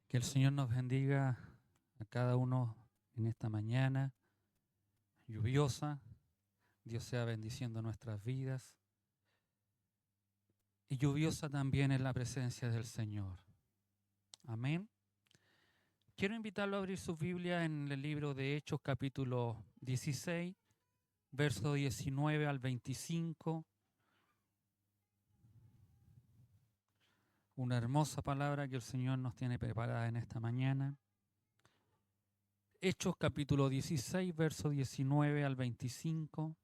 Que el Señor nos bendiga a cada uno en esta mañana lluviosa. Dios sea bendiciendo nuestras vidas. Y lluviosa también es la presencia del Señor. Amén. Quiero invitarlo a abrir su Biblia en el libro de Hechos, capítulo 16, verso 19 al 25. Una hermosa palabra que el Señor nos tiene preparada en esta mañana. Hechos capítulo 16, verso 19 al 25.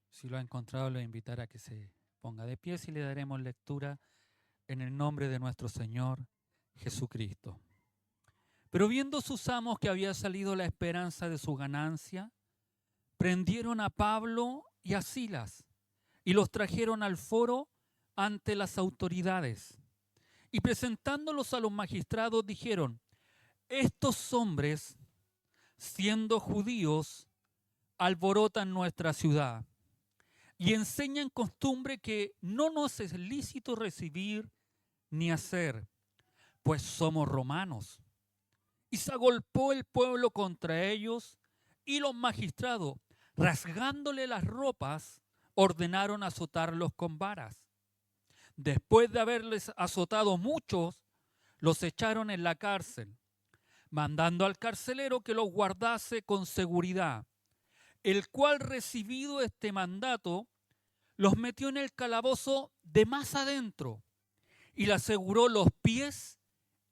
Si lo ha encontrado, le invitaré a que se ponga de pie y le daremos lectura en el nombre de nuestro Señor Jesucristo. Pero viendo sus amos que había salido la esperanza de su ganancia, prendieron a Pablo y a Silas y los trajeron al foro ante las autoridades. Y presentándolos a los magistrados dijeron: estos hombres, siendo judíos, alborotan nuestra ciudad y enseñan costumbre que no nos es lícito recibir ni hacer, pues somos romanos. Y se agolpó el pueblo contra ellos, y los magistrados, rasgándole las ropas, ordenaron azotarlos con varas. Después de haberles azotado muchos, los echaron en la cárcel, mandando al carcelero que los guardase con seguridad, el cual, recibido este mandato, los metió en el calabozo de más adentro y le aseguró los pies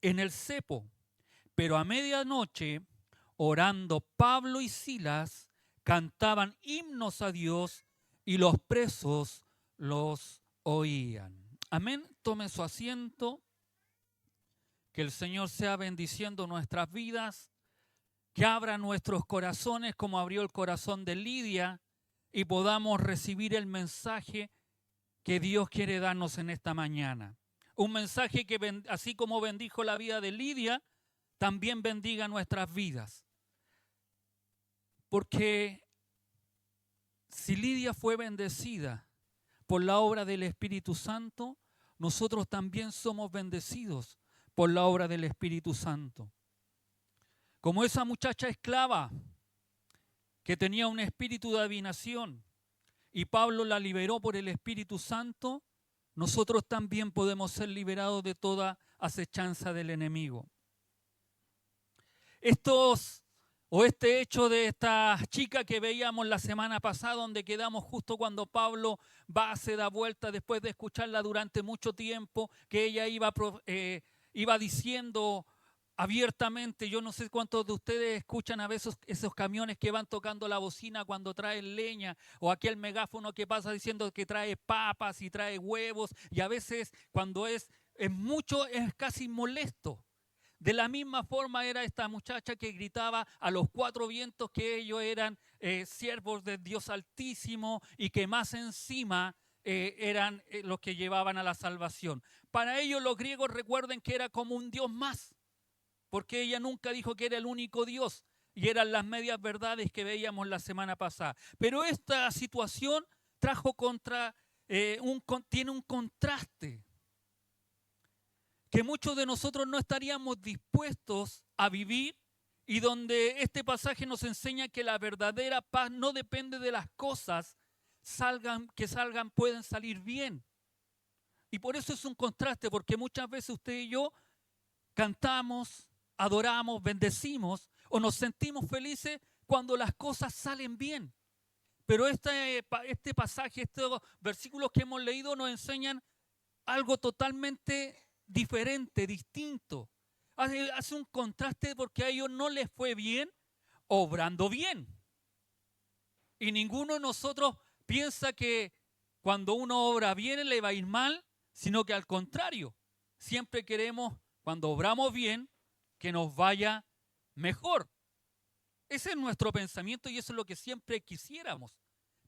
en el cepo. Pero a medianoche, orando, Pablo y Silas cantaban himnos a Dios y los presos los oían. Amén. Tome su asiento. Que el Señor sea bendiciendo nuestras vidas, que abra nuestros corazones como abrió el corazón de Lidia y podamos recibir el mensaje que Dios quiere darnos en esta mañana. Un mensaje que, así como bendijo la vida de Lidia, también bendiga nuestras vidas. Porque si Lidia fue bendecida por la obra del Espíritu Santo, nosotros también somos bendecidos por la obra del Espíritu Santo. Como esa muchacha esclava que tenía un espíritu de adivinación y Pablo la liberó por el Espíritu Santo, nosotros también podemos ser liberados de toda acechanza del enemigo. Este hecho de esta chica que veíamos la semana pasada, donde quedamos justo cuando Pablo se da vuelta después de escucharla durante mucho tiempo, que ella iba diciendo abiertamente. Yo no sé cuántos de ustedes escuchan a veces esos camiones que van tocando la bocina cuando traen leña, o aquel megáfono que pasa diciendo que trae papas y trae huevos, y a veces cuando es mucho es casi molesto. De la misma forma era esta muchacha que gritaba a los cuatro vientos que ellos eran siervos de Dios Altísimo y que más encima eran los que llevaban a la salvación. Para ellos los griegos, recuerden que era como un Dios más, porque ella nunca dijo que era el único Dios, y eran las medias verdades que veíamos la semana pasada. Pero esta situación tiene un contraste que muchos de nosotros no estaríamos dispuestos a vivir, y donde este pasaje nos enseña que la verdadera paz no depende de las cosas pueden salir bien. Y por eso es un contraste, porque muchas veces usted y yo cantamos, adoramos, bendecimos o nos sentimos felices cuando las cosas salen bien. Pero este pasaje, estos versículos que hemos leído nos enseñan algo totalmente diferente, distinto. Hace un contraste, porque a ellos no les fue bien obrando bien. Y ninguno de nosotros piensa que cuando uno obra bien le va a ir mal, sino que al contrario, siempre queremos, cuando obramos bien, que nos vaya mejor. Ese es nuestro pensamiento y eso es lo que siempre quisiéramos.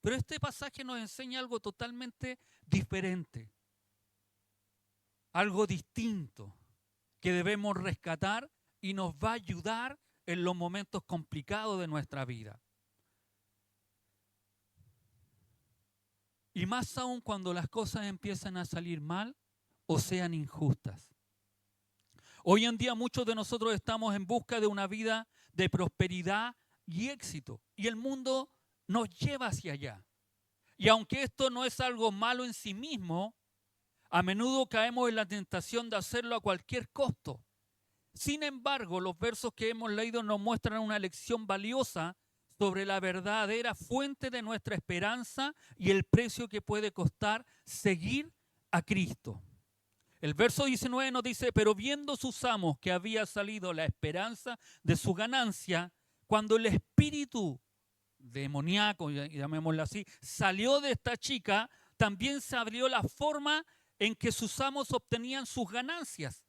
Pero este pasaje nos enseña algo totalmente diferente, algo distinto que debemos rescatar y nos va a ayudar en los momentos complicados de nuestra vida. Y más aún cuando las cosas empiezan a salir mal o sean injustas. Hoy en día muchos de nosotros estamos en busca de una vida de prosperidad y éxito. Y el mundo nos lleva hacia allá. Y aunque esto no es algo malo en sí mismo, a menudo caemos en la tentación de hacerlo a cualquier costo. Sin embargo, los versos que hemos leído nos muestran una lección valiosa sobre la verdadera fuente de nuestra esperanza y el precio que puede costar seguir a Cristo. El verso 19 nos dice, pero viendo sus amos que había salido la esperanza de su ganancia, cuando el espíritu demoníaco, llamémoslo así, salió de esta chica, también se abrió la forma en que sus amos obtenían sus ganancias.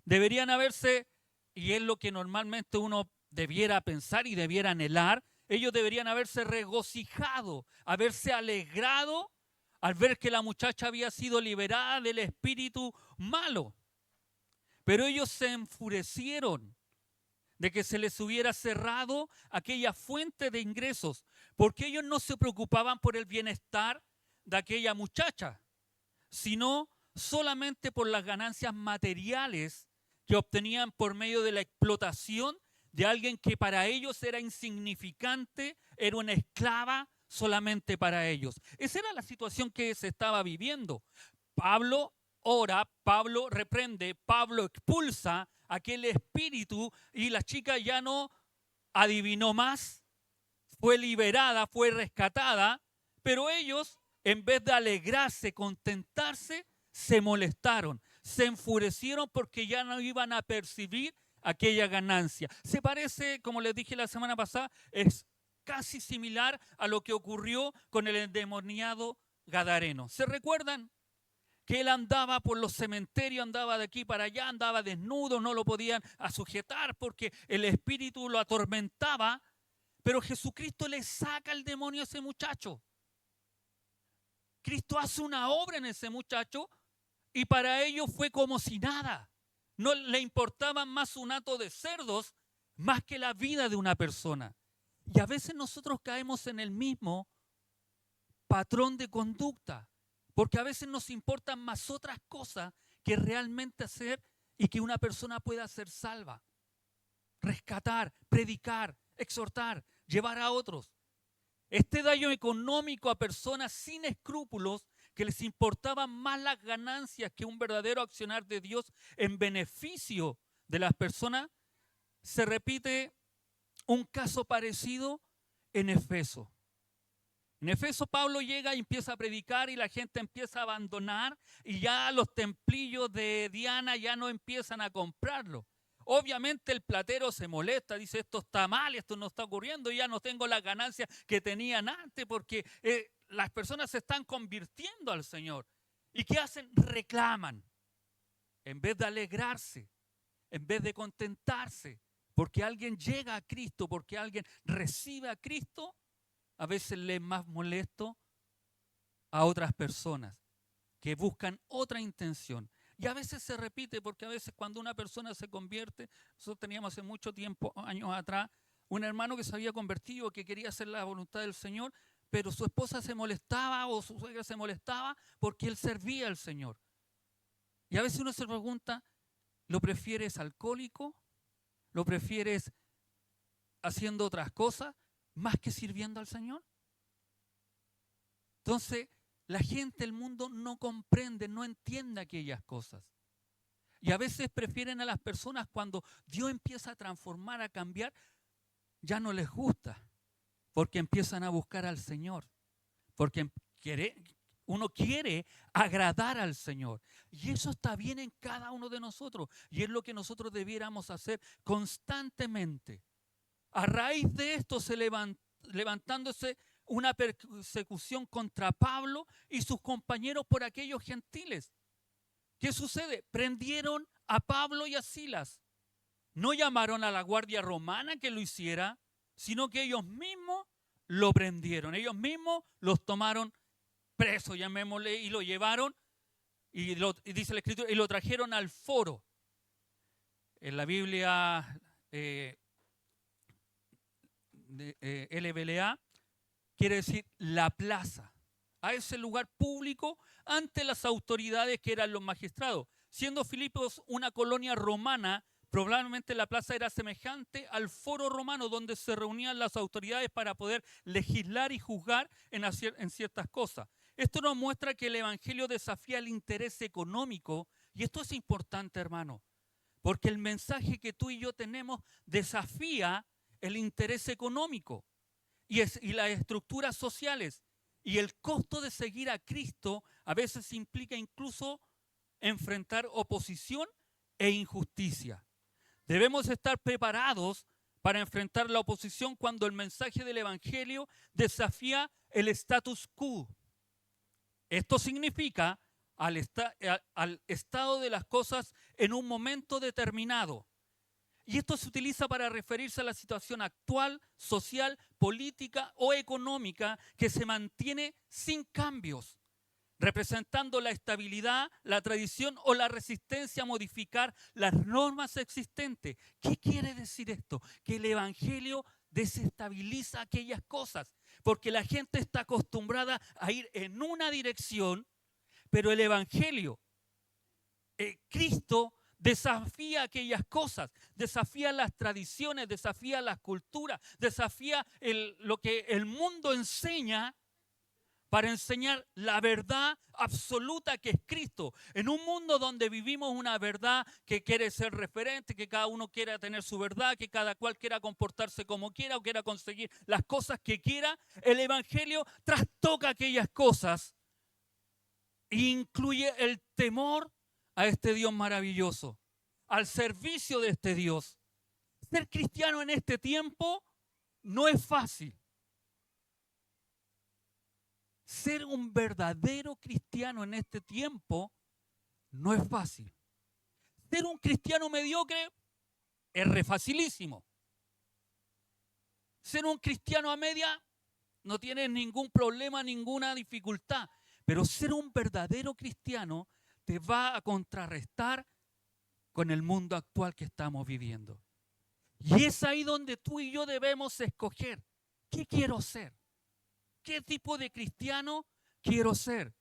Deberían haberse, y es lo que normalmente uno debiera pensar y debiera anhelar, ellos deberían haberse regocijado, haberse alegrado al ver que la muchacha había sido liberada del espíritu malo. Pero ellos se enfurecieron de que se les hubiera cerrado aquella fuente de ingresos, porque ellos no se preocupaban por el bienestar de aquella muchacha, sino solamente por las ganancias materiales que obtenían por medio de la explotación de alguien que para ellos era insignificante, era una esclava solamente para ellos. Esa era la situación que se estaba viviendo. Pablo ora, Pablo reprende, Pablo expulsa aquel espíritu y la chica ya no adivinó más, fue liberada, fue rescatada, pero ellos, en vez de alegrarse, contentarse, se molestaron, se enfurecieron porque ya no iban a percibir aquella ganancia. Se parece, como les dije la semana pasada, es casi similar a lo que ocurrió con el endemoniado gadareno. ¿Se recuerdan? Que él andaba por los cementerios, andaba de aquí para allá, andaba desnudo, no lo podían sujetar porque el espíritu lo atormentaba, pero Jesucristo le saca el demonio a ese muchacho. Cristo hace una obra en ese muchacho y para ellos fue como si nada. No le importaban más un hato de cerdos más que la vida de una persona. Y a veces nosotros caemos en el mismo patrón de conducta, porque a veces nos importan más otras cosas que realmente hacer y que una persona pueda ser salva. Rescatar, predicar, exhortar, llevar a otros. Este daño económico a personas sin escrúpulos que les importaban más las ganancias que un verdadero accionar de Dios en beneficio de las personas, se repite un caso parecido en Efeso. En Efeso Pablo llega y empieza a predicar y la gente empieza a abandonar y ya los templillos de Diana ya no empiezan a comprarlo. Obviamente el platero se molesta, dice esto está mal, esto no está ocurriendo, ya no tengo las ganancias que tenían antes porque las personas se están convirtiendo al Señor. ¿Y qué hacen? Reclaman. En vez de alegrarse, en vez de contentarse, porque alguien llega a Cristo, porque alguien recibe a Cristo, a veces le es más molesto a otras personas que buscan otra intención. Y a veces se repite, porque a veces cuando una persona se convierte, nosotros teníamos hace mucho tiempo, años atrás, un hermano que se había convertido, que quería hacer la voluntad del Señor, pero su esposa se molestaba o su suegra se molestaba porque él servía al Señor. Y a veces uno se pregunta, ¿lo prefieres alcohólico? ¿Lo prefieres haciendo otras cosas más que sirviendo al Señor? Entonces, la gente, el mundo no comprende, no entiende aquellas cosas. Y a veces prefieren a las personas cuando Dios empieza a transformar, a cambiar, ya no les gusta, porque empiezan a buscar al Señor, porque uno quiere agradar al Señor. Y eso está bien en cada uno de nosotros, y es lo que nosotros debiéramos hacer constantemente. A raíz de esto levantándose una persecución contra Pablo y sus compañeros por aquellos gentiles. ¿Qué sucede? Prendieron a Pablo y a Silas. No llamaron a la guardia romana que lo hiciera, sino que ellos mismos lo prendieron. Ellos mismos los tomaron presos, llamémosle, y lo llevaron, y dice la Escritura, y lo trajeron al foro. En la Biblia LBLA, quiere decir la plaza, a ese lugar público ante las autoridades que eran los magistrados. Siendo Filipos una colonia romana, probablemente la plaza era semejante al foro romano donde se reunían las autoridades para poder legislar y juzgar en ciertas cosas. Esto nos muestra que el evangelio desafía el interés económico, y esto es importante, hermano, porque el mensaje que tú y yo tenemos desafía el interés económico y las estructuras sociales. Y el costo de seguir a Cristo a veces implica incluso enfrentar oposición e injusticia. Debemos estar preparados para enfrentar la oposición cuando el mensaje del evangelio desafía el status quo. Esto significa al estado de las cosas en un momento determinado. Y esto se utiliza para referirse a la situación actual, social, política o económica que se mantiene sin cambios, representando la estabilidad, la tradición o la resistencia a modificar las normas existentes. ¿Qué quiere decir esto? Que el evangelio desestabiliza aquellas cosas, porque la gente está acostumbrada a ir en una dirección, pero el evangelio, Cristo, desafía aquellas cosas, desafía las tradiciones, desafía las culturas, desafía lo que el mundo enseña para enseñar la verdad absoluta que es Cristo. En un mundo donde vivimos una verdad que quiere ser referente, que cada uno quiera tener su verdad, que cada cual quiera comportarse como quiera o quiera conseguir las cosas que quiera, el evangelio trastoca aquellas cosas e incluye el temor a este Dios maravilloso, al servicio de este Dios. Ser cristiano en este tiempo no es fácil. Ser un verdadero cristiano en este tiempo no es fácil. Ser un cristiano mediocre es re facilísimo. Ser un cristiano a media no tiene ningún problema, ninguna dificultad. Pero ser un verdadero cristiano te va a contrarrestar con el mundo actual que estamos viviendo. Y es ahí donde tú y yo debemos escoger. ¿Qué quiero ser? ¿Qué tipo de cristiano quiero ser?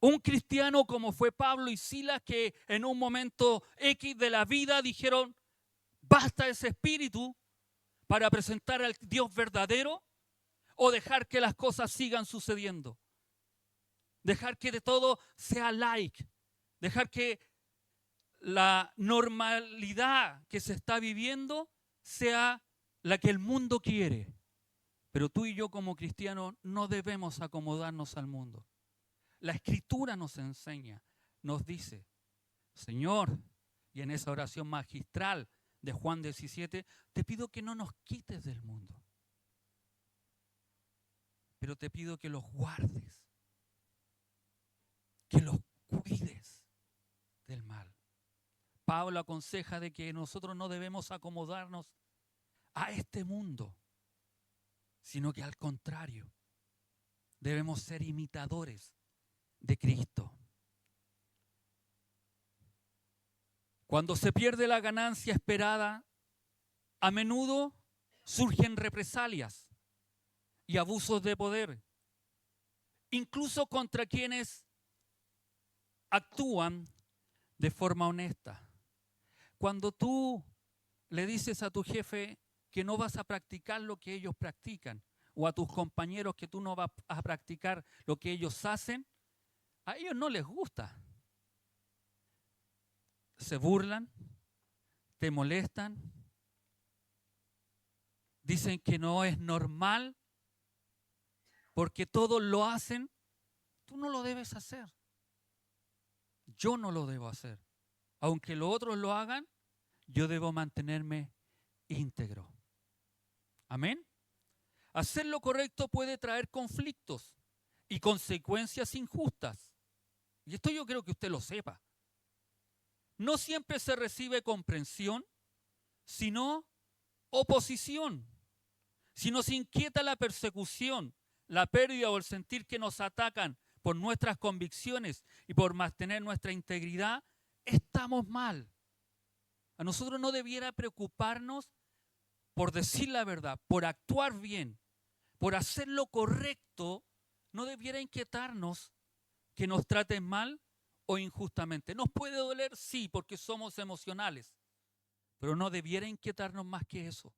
Un cristiano como fue Pablo y Silas, que en un momento X de la vida dijeron, basta ese espíritu para presentar al Dios verdadero, o dejar que las cosas sigan sucediendo. Dejar que de todo sea like. Dejar que la normalidad que se está viviendo sea la que el mundo quiere. Pero tú y yo como cristianos no debemos acomodarnos al mundo. La Escritura nos enseña, nos dice, Señor, y en esa oración magistral de Juan 17, te pido que no nos quites del mundo, pero te pido que los guardes, que los cuides del mal. Pablo aconseja de que nosotros no debemos acomodarnos a este mundo, sino que al contrario, debemos ser imitadores de Cristo. Cuando se pierde la ganancia esperada, a menudo surgen represalias y abusos de poder, incluso contra quienes actúan de forma honesta. Cuando tú le dices a tu jefe que no vas a practicar lo que ellos practican, o a tus compañeros que tú no vas a practicar lo que ellos hacen, a ellos no les gusta. Se burlan, te molestan, dicen que no es normal porque todos lo hacen. Tú no lo debes hacer. Yo no lo debo hacer. Aunque los otros lo hagan, yo debo mantenerme íntegro. Amén. Hacer lo correcto puede traer conflictos y consecuencias injustas. Y esto yo creo que usted lo sepa. No siempre se recibe comprensión, sino oposición. Si nos inquieta la persecución, la pérdida o el sentir que nos atacan por nuestras convicciones y por mantener nuestra integridad, estamos mal. A nosotros no debiera preocuparnos por decir la verdad, por actuar bien, por hacer lo correcto, no debiera inquietarnos que nos traten mal o injustamente. Nos puede doler, sí, porque somos emocionales, pero no debiera inquietarnos más que eso.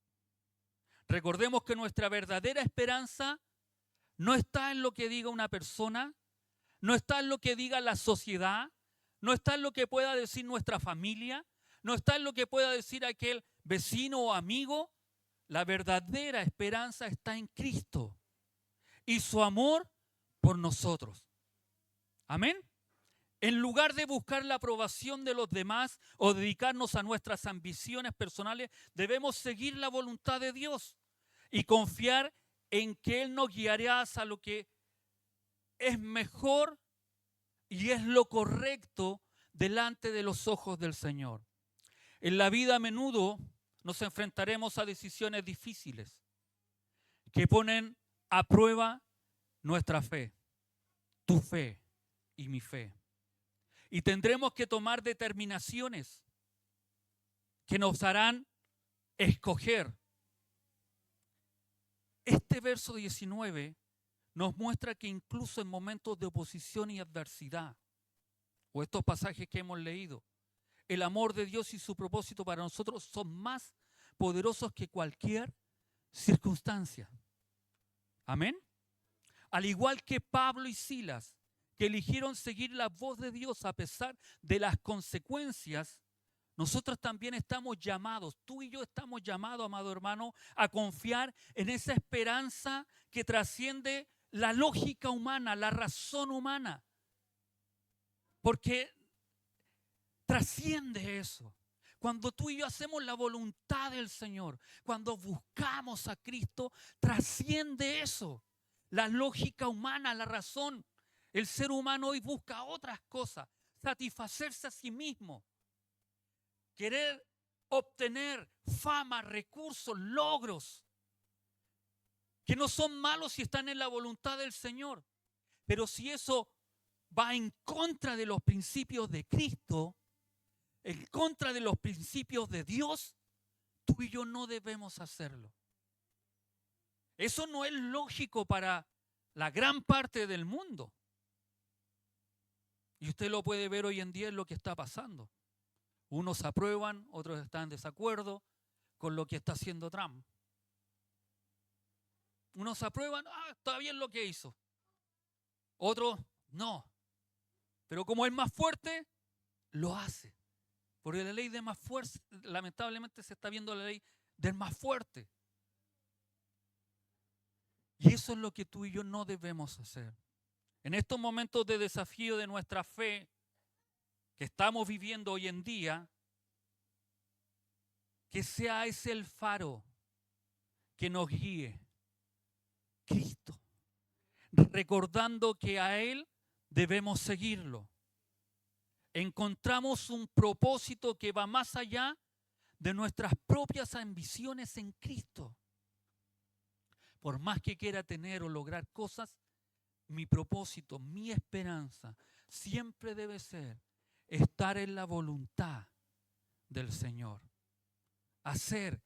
Recordemos que nuestra verdadera esperanza no está en lo que diga una persona, no está en lo que diga la sociedad, no está en lo que pueda decir nuestra familia, no está en lo que pueda decir aquel vecino o amigo. La verdadera esperanza está en Cristo y su amor por nosotros. Amén. En lugar de buscar la aprobación de los demás o dedicarnos a nuestras ambiciones personales, debemos seguir la voluntad de Dios y confiar en que Él nos guiará hacia lo que es mejor y es lo correcto delante de los ojos del Señor. En la vida a menudo nos enfrentaremos a decisiones difíciles que ponen a prueba nuestra fe, tu fe y mi fe. Y tendremos que tomar determinaciones que nos harán escoger. Este verso 19 nos muestra que incluso en momentos de oposición y adversidad, o estos pasajes que hemos leído, el amor de Dios y su propósito para nosotros son más poderosos que cualquier circunstancia. Amén. Al igual que Pablo y Silas, que eligieron seguir la voz de Dios a pesar de las consecuencias, nosotros también estamos llamados, tú y yo estamos llamados, amado hermano, a confiar en esa esperanza que trasciende la lógica humana, la razón humana. Porque trasciende eso. Cuando tú y yo hacemos la voluntad del Señor, cuando buscamos a Cristo, trasciende eso. La lógica humana, la razón. El ser humano hoy busca otras cosas, satisfacerse a sí mismo, querer obtener fama, recursos, logros, que no son malos si están en la voluntad del Señor. Pero si eso va en contra de los principios de Cristo, en contra de los principios de Dios, tú y yo no debemos hacerlo. Eso no es lógico para la gran parte del mundo. Y usted lo puede ver hoy en día en lo que está pasando. Unos aprueban, otros están en desacuerdo con lo que está haciendo Trump. Unos aprueban, está bien lo que hizo. Otros, no. Pero como es más fuerte, lo hace. Porque la ley de más fuerza, lamentablemente se está viendo la ley del más fuerte. Y eso es lo que tú y yo no debemos hacer. En estos momentos de desafío de nuestra fe que estamos viviendo hoy en día, que sea ese el faro que nos guíe, Cristo, recordando que a Él debemos seguirlo. Encontramos un propósito que va más allá de nuestras propias ambiciones en Cristo. Por más que quiera tener o lograr cosas, mi propósito, mi esperanza, siempre debe ser estar en la voluntad del Señor. Hacer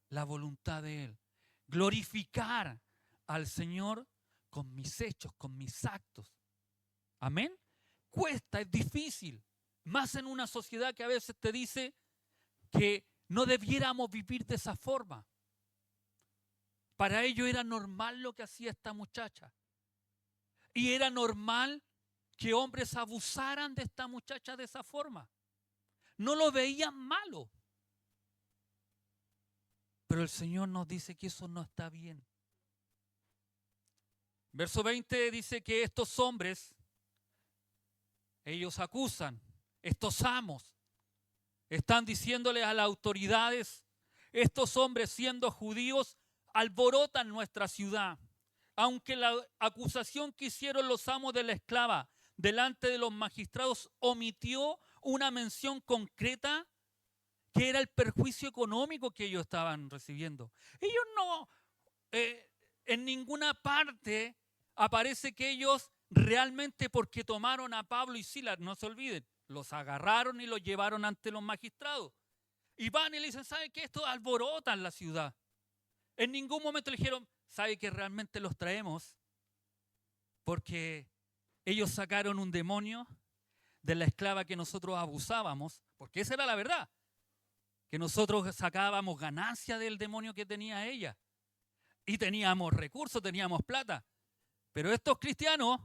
la voluntad de Él. Glorificar al Señor con mis hechos, con mis actos. Amén. Cuesta, es difícil. Más en una sociedad que a veces te dice que no debiéramos vivir de esa forma. Para ellos era normal lo que hacía esta muchacha. Y era normal que hombres abusaran de esta muchacha de esa forma. No lo veían malo. Pero el Señor nos dice que eso no está bien. Verso 20 dice que estos hombres, ellos acusan, estos amos, están diciéndole a las autoridades, estos hombres siendo judíos alborotan nuestra ciudad. Aunque la acusación que hicieron los amos de la esclava delante de los magistrados omitió una mención concreta que era el perjuicio económico que ellos estaban recibiendo. Ellos no, en ninguna parte aparece que ellos realmente porque tomaron a Pablo y Silas, no se olviden, los agarraron y los llevaron ante los magistrados. Y van y le dicen, ¿saben qué? Esto alborotan la ciudad. En ningún momento le dijeron, ¿sabe que realmente los traemos? Porque ellos sacaron un demonio de la esclava que nosotros abusábamos, porque esa era la verdad, que nosotros sacábamos ganancia del demonio que tenía ella. Y teníamos recursos, teníamos plata. Pero estos cristianos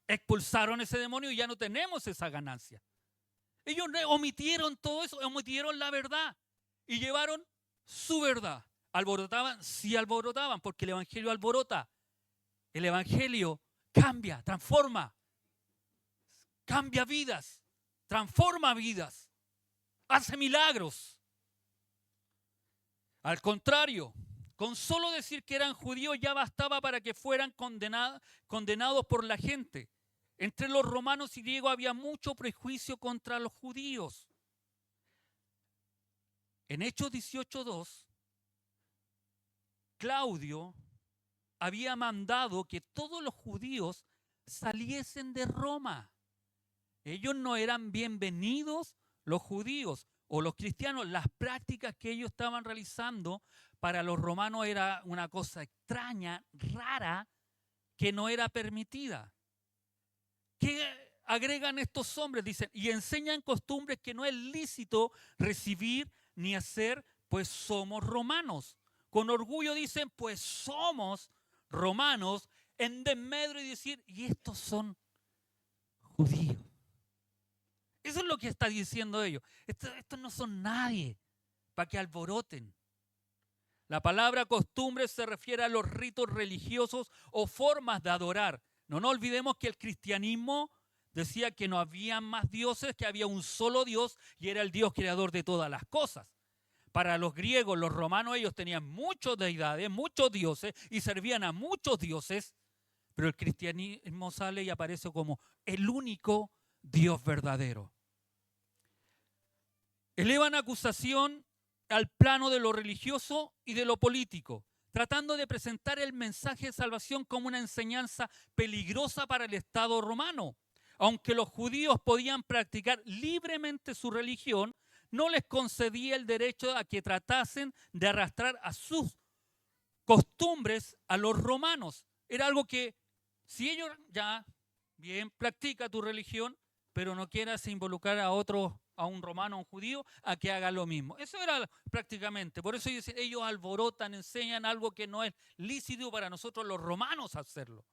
expulsaron ese demonio y ya no tenemos esa ganancia. Ellos omitieron todo eso, omitieron la verdad y llevaron su verdad. ¿Alborotaban? Sí alborotaban, porque el evangelio alborota. El evangelio cambia, transforma, cambia vidas, transforma vidas, hace milagros. Al contrario, con solo decir que eran judíos ya bastaba para que fueran condenados por la gente. Entre los romanos y griegos había mucho prejuicio contra los judíos. En Hechos 18:2, Claudio había mandado que todos los judíos saliesen de Roma. Ellos no eran bienvenidos, los judíos o los cristianos. Las prácticas que ellos estaban realizando para los romanos era una cosa extraña, rara, que no era permitida. ¿Qué agregan estos hombres? Dicen, y enseñan costumbres que no es lícito recibir ni hacer, pues somos romanos. Con orgullo dicen, pues somos romanos, en desmedro y decir, y estos son judíos. Eso es lo que está diciendo ellos. Estos no son nadie para que alboroten. La palabra costumbre se refiere a los ritos religiosos o formas de adorar. No nos olvidemos que el cristianismo decía que no había más dioses, que había un solo Dios y era el Dios creador de todas las cosas. Para los griegos, los romanos, ellos tenían muchas deidades, muchos dioses y servían a muchos dioses, pero el cristianismo sale y aparece como el único Dios verdadero. Elevan acusación al plano de lo religioso y de lo político, tratando de presentar el mensaje de salvación como una enseñanza peligrosa para el Estado romano. Aunque los judíos podían practicar libremente su religión, no les concedía el derecho a que tratasen de arrastrar a sus costumbres a los romanos. Era algo que, si ellos ya, bien, practica tu religión, pero no quieras involucrar a otros, a un romano, a un judío, a que haga lo mismo. Eso era prácticamente. Por eso ellos alborotan, enseñan algo que no es lícito para nosotros los romanos hacerlo.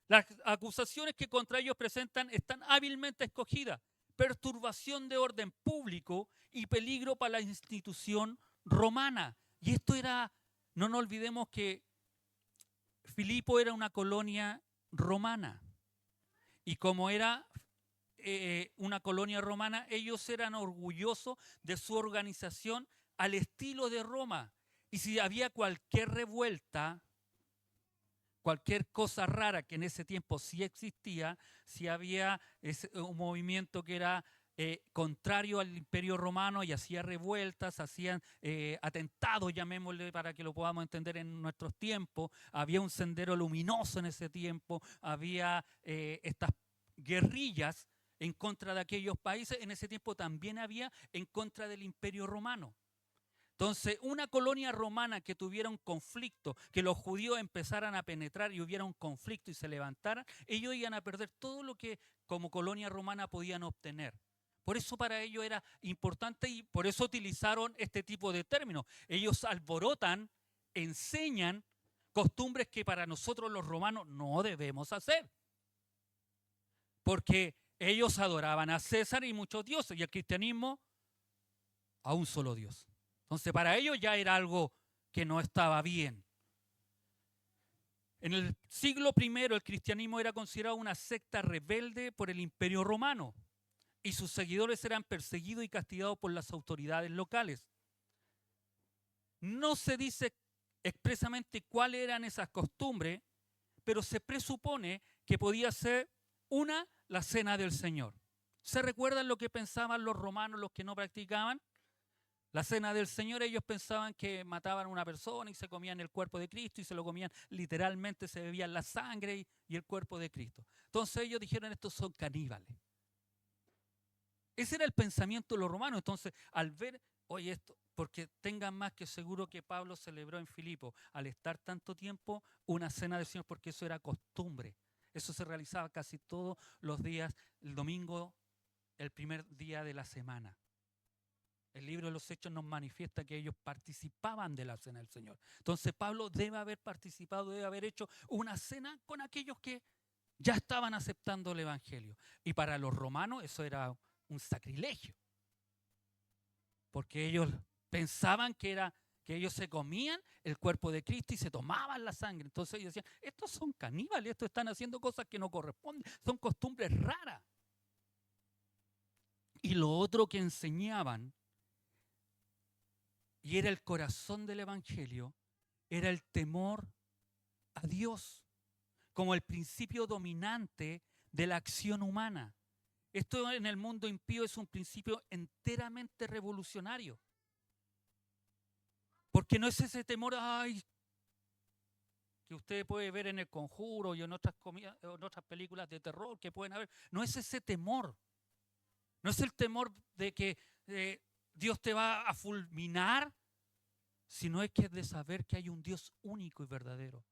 Las acusaciones que contra ellos presentan están hábilmente escogidas. Perturbación de orden público y peligro para la institución romana. Y esto era, no nos olvidemos que Filipo era una colonia romana. Y como era una colonia romana, ellos eran orgullosos de su organización al estilo de Roma. Y si había cualquier revuelta, cualquier cosa rara que en ese tiempo sí existía, si había un movimiento que era contrario al Imperio Romano y hacía revueltas, hacían atentados, llamémosle para que lo podamos entender en nuestros tiempos, había un sendero luminoso en ese tiempo, había estas guerrillas en contra de aquellos países, en ese tiempo también había en contra del Imperio Romano. Entonces, una colonia romana que tuviera un conflicto, que los judíos empezaran a penetrar y hubiera un conflicto y se levantaran, ellos iban a perder todo lo que como colonia romana podían obtener. Por eso para ellos era importante y por eso utilizaron este tipo de términos. Ellos alborotan, enseñan costumbres que para nosotros los romanos no debemos hacer. Porque ellos adoraban a César y muchos dioses y el cristianismo a un solo Dios. Entonces para ellos ya era algo que no estaba bien. En el siglo I el cristianismo era considerado una secta rebelde por el Imperio Romano y sus seguidores eran perseguidos y castigados por las autoridades locales. No se dice expresamente cuáles eran esas costumbres, pero se presupone que podía ser la cena del Señor. ¿Se recuerdan lo que pensaban los romanos, los que no practicaban? La cena del Señor, ellos pensaban que mataban a una persona y se comían el cuerpo de Cristo y se lo comían literalmente, se bebían la sangre y el cuerpo de Cristo. Entonces ellos dijeron, estos son caníbales. Ese era el pensamiento de los romanos. Entonces, al ver Oye, esto, porque tengan más que seguro que Pablo celebró en Filipo, al estar tanto tiempo, una cena del Señor, porque eso era costumbre. Eso se realizaba casi todos los días, el domingo, el primer día de la semana. El libro de los Hechos nos manifiesta que ellos participaban de la cena del Señor. Entonces Pablo debe haber participado, debe haber hecho una cena con aquellos que ya estaban aceptando el Evangelio. Y para los romanos eso era un sacrilegio, porque ellos pensaban que ellos se comían el cuerpo de Cristo y se tomaban la sangre. Entonces ellos decían, estos son caníbales, estos están haciendo cosas que no corresponden, son costumbres raras. Y lo otro que enseñaban, y era el corazón del Evangelio, era el temor a Dios como el principio dominante de la acción humana. Esto en el mundo impío es un principio enteramente revolucionario. Porque no es ese temor, ay, que usted puede ver en El Conjuro y en otras películas de terror que pueden haber. No es ese temor. No es el temor de que Dios te va a fulminar, sino es que es de saber que hay un Dios único y verdadero.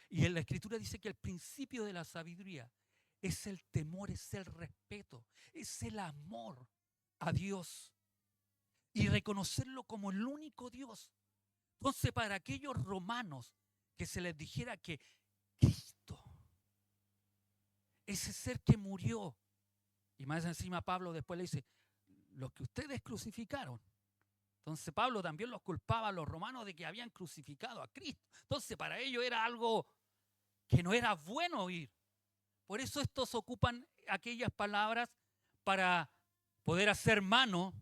Y en la Escritura dice que el principio de la sabiduría es el temor, es el respeto, es el amor a Dios y reconocerlo como el único Dios. Entonces, para aquellos romanos que se les dijera que Cristo, ese ser que murió, y más encima Pablo después le dice, los que ustedes crucificaron. Entonces Pablo también los culpaba a los romanos de que habían crucificado a Cristo. Entonces para ellos era algo que no era bueno oír. Por eso estos ocupan aquellas palabras para poder hacer mano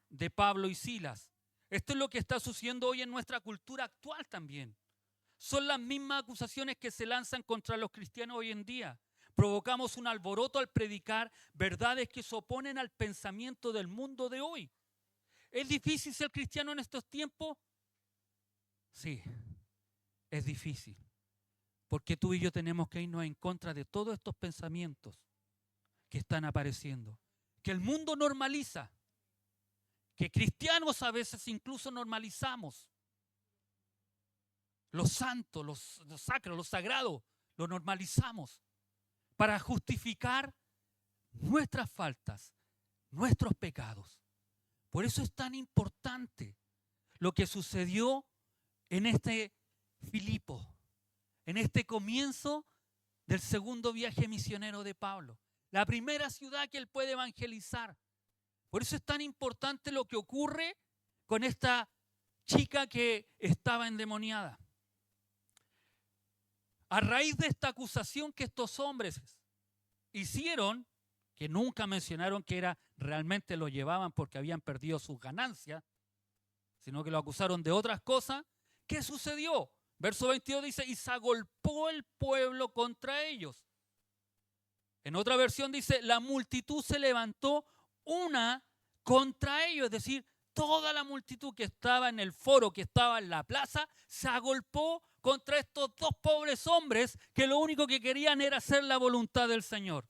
de Pablo y Silas. Esto es lo que está sucediendo hoy en nuestra cultura actual también. Son las mismas acusaciones que se lanzan contra los cristianos hoy en día. Provocamos un alboroto al predicar verdades que se oponen al pensamiento del mundo de hoy. ¿Es difícil ser cristiano en estos tiempos? Sí, es difícil. Porque tú y yo tenemos que irnos en contra de todos estos pensamientos que están apareciendo. Que el mundo normaliza. Que cristianos a veces incluso normalizamos. Lo santo, lo sacro, lo sagrado, lo normalizamos para justificar nuestras faltas, nuestros pecados. Por eso es tan importante lo que sucedió en este Filipo, en este comienzo del segundo viaje misionero de Pablo, la primera ciudad que él puede evangelizar. Por eso es tan importante lo que ocurre con esta chica que estaba endemoniada. A raíz de esta acusación que estos hombres hicieron, que nunca mencionaron que era realmente lo llevaban porque habían perdido sus ganancias, sino que lo acusaron de otras cosas, ¿qué sucedió? Verso 22 dice, y se agolpó el pueblo contra ellos. En otra versión dice, la multitud se levantó una contra ellos, es decir, toda la multitud que estaba en el foro, que estaba en la plaza, se agolpó contra estos dos pobres hombres que lo único que querían era hacer la voluntad del Señor.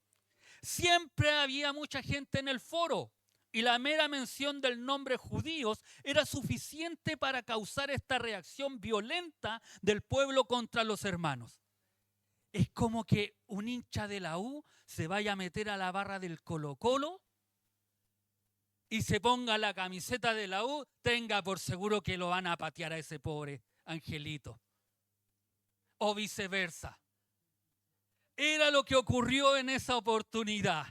Siempre había mucha gente en el foro y la mera mención del nombre judíos era suficiente para causar esta reacción violenta del pueblo contra los hermanos. Es como que un hincha de la U se vaya a meter a la barra del Colo-Colo y se ponga la camiseta de la U, tenga por seguro que lo van a patear a ese pobre angelito. O viceversa. Era lo que ocurrió en esa oportunidad.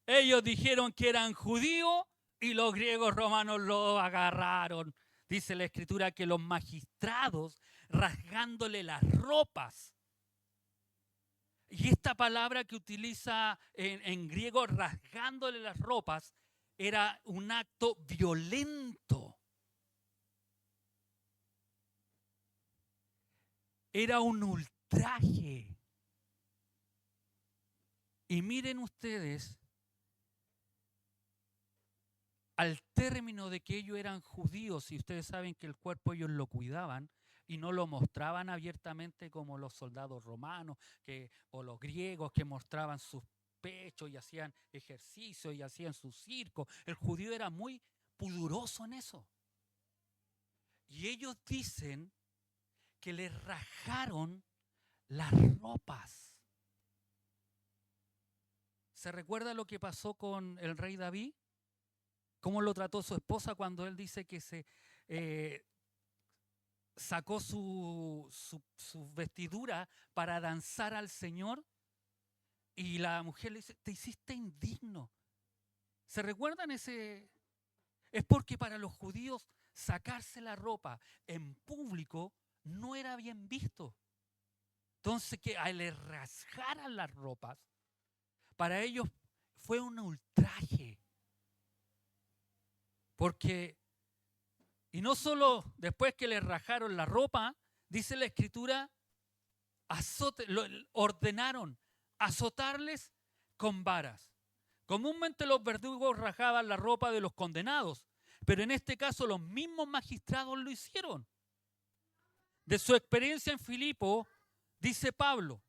Ellos dijeron que eran judíos y los griegos romanos los agarraron. Dice la Escritura que los magistrados rasgándole las ropas. Y esta palabra que utiliza en griego, rasgándole las ropas, era un acto violento. Era un ultraje. Y miren ustedes, al término de que ellos eran judíos, y ustedes saben que el cuerpo ellos lo cuidaban y no lo mostraban abiertamente como los soldados romanos o los griegos que mostraban sus pechos y hacían ejercicio y hacían su circo. El judío era muy pudoroso en eso. Y ellos dicen que le rajaron las ropas. ¿Se recuerda lo que pasó con el rey David? ¿Cómo lo trató su esposa cuando él dice que se sacó su vestidura para danzar al Señor? Y la mujer le dice, te hiciste indigno. ¿Se recuerdan ese? Es porque para los judíos sacarse la ropa en público no era bien visto. Entonces que a le rasgaran las ropas, para ellos fue un ultraje. Porque, y no solo después que le rajaron la ropa, dice la Escritura, ordenaron azotarles con varas. Comúnmente los verdugos rajaban la ropa de los condenados, pero en este caso los mismos magistrados lo hicieron. De su experiencia en Filipo, dice Pablo,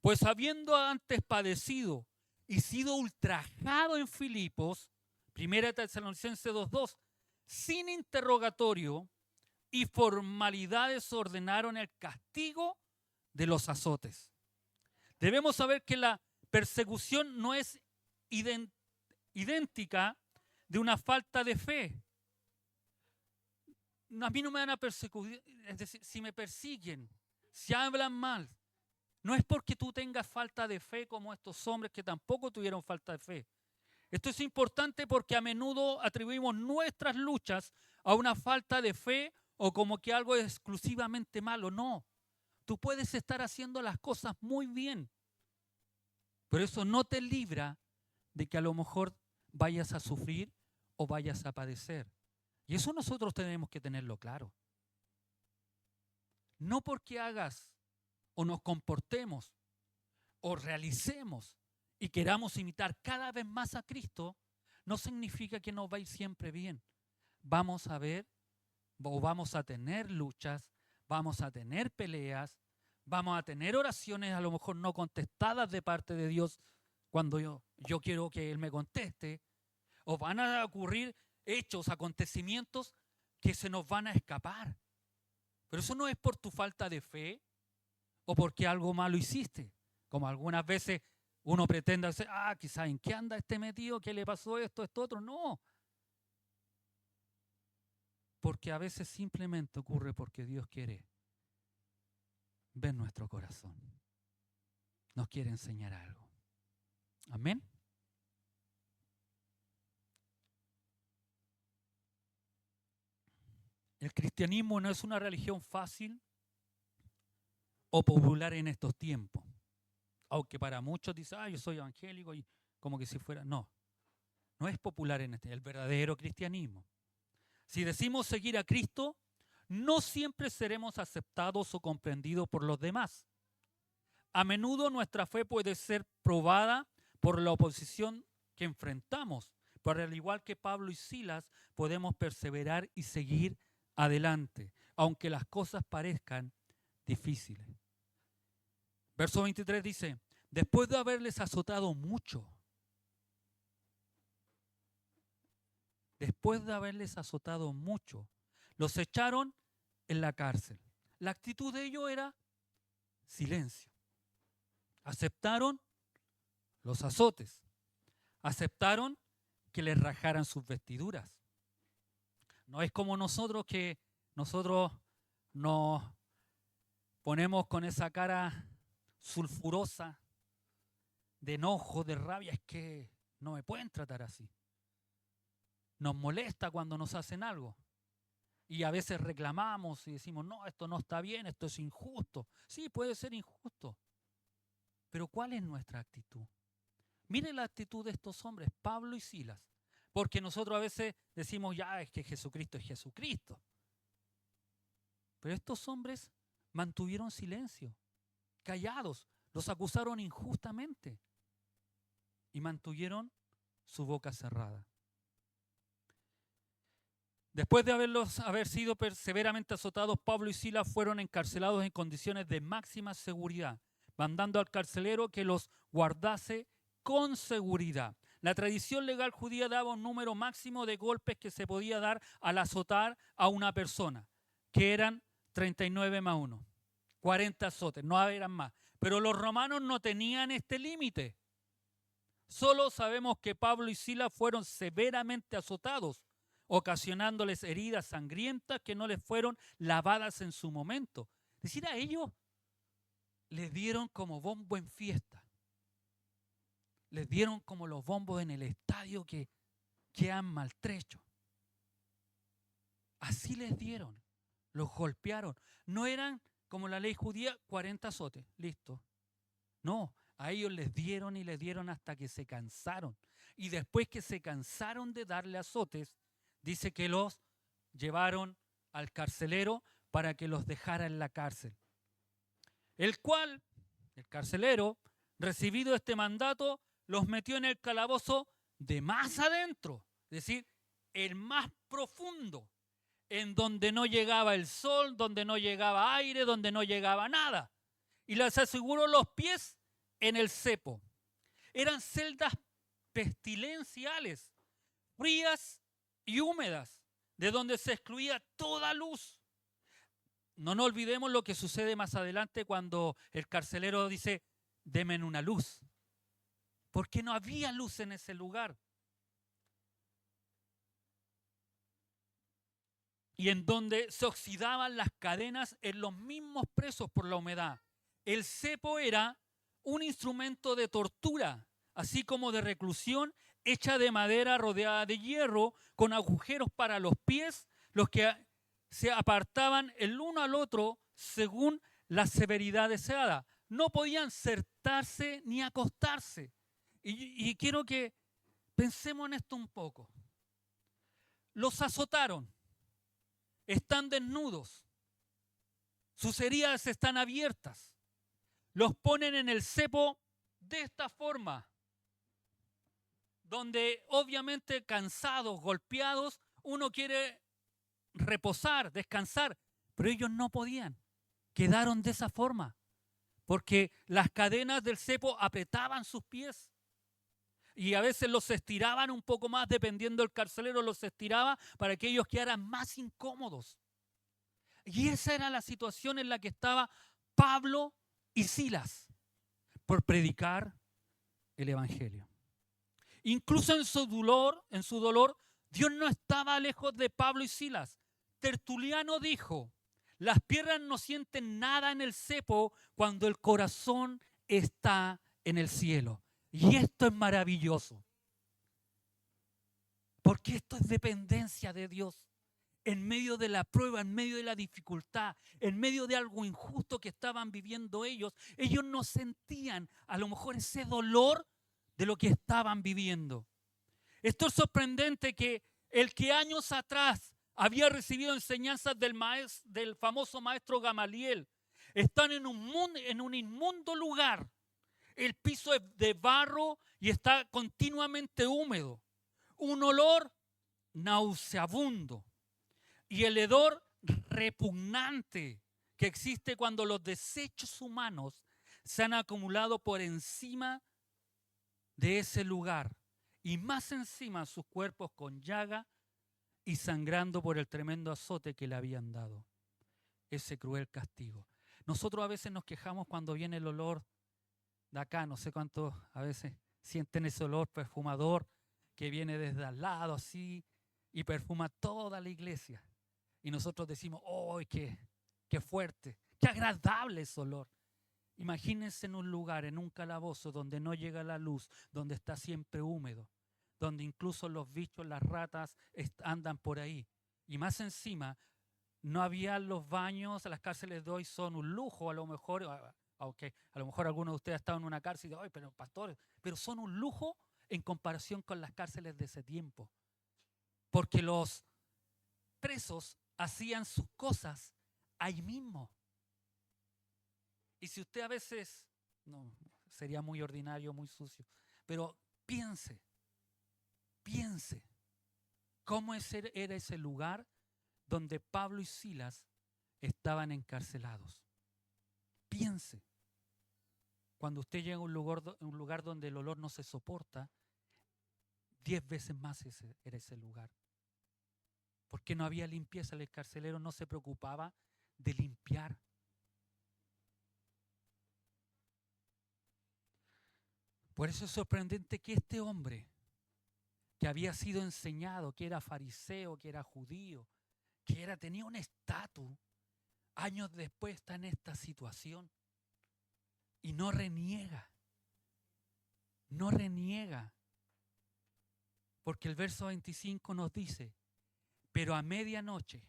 pues habiendo antes padecido y sido ultrajado en Filipos, 1 Tesalonicenses 2:2, sin interrogatorio y formalidades ordenaron el castigo de los azotes. Debemos saber que la persecución no es idéntica de una falta de fe. A mí no me van a perseguir, es decir, si me persiguen, si hablan mal, no es porque tú tengas falta de fe como estos hombres que tampoco tuvieron falta de fe. Esto es importante porque a menudo atribuimos nuestras luchas a una falta de fe o como que algo es exclusivamente malo. No, tú puedes estar haciendo las cosas muy bien, pero eso no te libra de que a lo mejor vayas a sufrir o vayas a padecer. Y eso nosotros tenemos que tenerlo claro. No porque hagas o nos comportemos o realicemos y queramos imitar cada vez más a Cristo, no significa que nos va a ir siempre bien. Vamos a ver o vamos a tener luchas, vamos a tener peleas, vamos a tener oraciones a lo mejor no contestadas de parte de Dios cuando yo quiero que Él me conteste, o van a ocurrir hechos, acontecimientos que se nos van a escapar. Pero eso no es por tu falta de fe o porque algo malo hiciste, como algunas veces uno pretende hacer, quizás en qué anda este metido, qué le pasó esto, otro. No. Porque a veces simplemente ocurre porque Dios quiere ver nuestro corazón. Nos quiere enseñar algo. Amén. El cristianismo no es una religión fácil o popular en estos tiempos. Aunque para muchos dicen, yo soy evangélico y como que si fuera. No es popular en el verdadero cristianismo. Si decimos seguir a Cristo, no siempre seremos aceptados o comprendidos por los demás. A menudo nuestra fe puede ser probada por la oposición que enfrentamos, pero al igual que Pablo y Silas, podemos perseverar y seguir adelante, aunque las cosas parezcan difíciles. Verso 23 dice, después de haberles azotado mucho, los echaron en la cárcel. La actitud de ellos era silencio. Aceptaron los azotes. Aceptaron que les rajaran sus vestiduras. No es como nosotros que nosotros nos ponemos con esa cara sulfurosa de enojo, de rabia. Es que no me pueden tratar así. Nos molesta cuando nos hacen algo. Y a veces reclamamos y decimos, no, esto no está bien, esto es injusto. Sí, puede ser injusto. Pero ¿cuál es nuestra actitud? Mire la actitud de estos hombres, Pablo y Silas. Porque nosotros a veces decimos, es que Jesucristo es Jesucristo. Pero estos hombres mantuvieron silencio, callados, los acusaron injustamente y mantuvieron su boca cerrada. Después de haber sido severamente azotados, Pablo y Silas fueron encarcelados en condiciones de máxima seguridad, mandando al carcelero que los guardase con seguridad. La tradición legal judía daba un número máximo de golpes que se podía dar al azotar a una persona, que eran 39 más 1, 40 azotes, no eran más. Pero los romanos no tenían este límite. Solo sabemos que Pablo y Silas fueron severamente azotados, ocasionándoles heridas sangrientas que no les fueron lavadas en su momento. Es decir, a ellos les dieron como bombo en fiesta. Les dieron como los bombos en el estadio que quedan maltrechos. Así les dieron. Los golpearon. No eran, como la ley judía, 40 azotes. Listo. No, a ellos les dieron y les dieron hasta que se cansaron. Y después que se cansaron de darle azotes, dice que los llevaron al carcelero para que los dejara en la cárcel. El cual, el carcelero, recibido este mandato, los metió en el calabozo de más adentro, es decir, el más profundo, en donde no llegaba el sol, donde no llegaba aire, donde no llegaba nada. Y les aseguró los pies en el cepo. Eran celdas pestilenciales, frías y húmedas, de donde se excluía toda luz. No nos olvidemos lo que sucede más adelante cuando el carcelero dice, denme una luz. Porque no había luz en ese lugar. Y en donde se oxidaban las cadenas en los mismos presos por la humedad. El cepo era un instrumento de tortura, así como de reclusión, hecha de madera rodeada de hierro, con agujeros para los pies, los que se apartaban el uno al otro según la severidad deseada. No podían sentarse ni acostarse. Y quiero que pensemos en esto un poco. Los azotaron, están desnudos, sus heridas están abiertas, los ponen en el cepo de esta forma, donde obviamente cansados, golpeados, uno quiere reposar, descansar, pero ellos no podían, quedaron de esa forma, porque las cadenas del cepo apretaban sus pies. Y a veces los estiraban un poco más, dependiendo del carcelero, los estiraba para que ellos quedaran más incómodos. Y esa era la situación en la que estaba Pablo y Silas por predicar el Evangelio. Incluso en su dolor, Dios no estaba lejos de Pablo y Silas. Tertuliano dijo, las piernas no sienten nada en el cepo cuando el corazón está en el cielo. Y esto es maravilloso. Porque esto es dependencia de Dios. En medio de la prueba, en medio de la dificultad, en medio de algo injusto que estaban viviendo ellos no sentían a lo mejor ese dolor de lo que estaban viviendo. Esto es sorprendente que el que años atrás había recibido enseñanzas del famoso maestro Gamaliel, están en un inmundo lugar. El piso es de barro y está continuamente húmedo. Un olor nauseabundo y el hedor repugnante que existe cuando los desechos humanos se han acumulado por encima de ese lugar y más encima sus cuerpos con llaga y sangrando por el tremendo azote que le habían dado. Ese cruel castigo. Nosotros a veces nos quejamos cuando viene el olor de acá, no sé cuántos a veces sienten ese olor perfumador que viene desde al lado así y perfuma toda la iglesia. Y nosotros decimos, ¡oh, qué fuerte, qué agradable ese olor! Imagínense en un lugar, en un calabozo donde no llega la luz, donde está siempre húmedo, donde incluso los bichos, las ratas andan por ahí. Y más encima, no había los baños, las cárceles de hoy son un lujo, a lo mejor, aunque a lo mejor algunos de ustedes han estado en una cárcel y dicen, ¡ay, pero pastores! Pero son un lujo en comparación con las cárceles de ese tiempo. Porque los presos hacían sus cosas ahí mismo. Y si usted a veces, no, sería muy ordinario, muy sucio, pero piense cómo era ese lugar donde Pablo y Silas estaban encarcelados. Piense, cuando usted llega a un lugar donde el olor no se soporta, 10 veces más era ese lugar. Porque no había limpieza, el carcelero no se preocupaba de limpiar. Por eso es sorprendente que este hombre, que había sido enseñado, que era fariseo, que era judío, tenía un estatus, años después está en esta situación y no reniega. No reniega. Porque el verso 25 nos dice, pero a medianoche,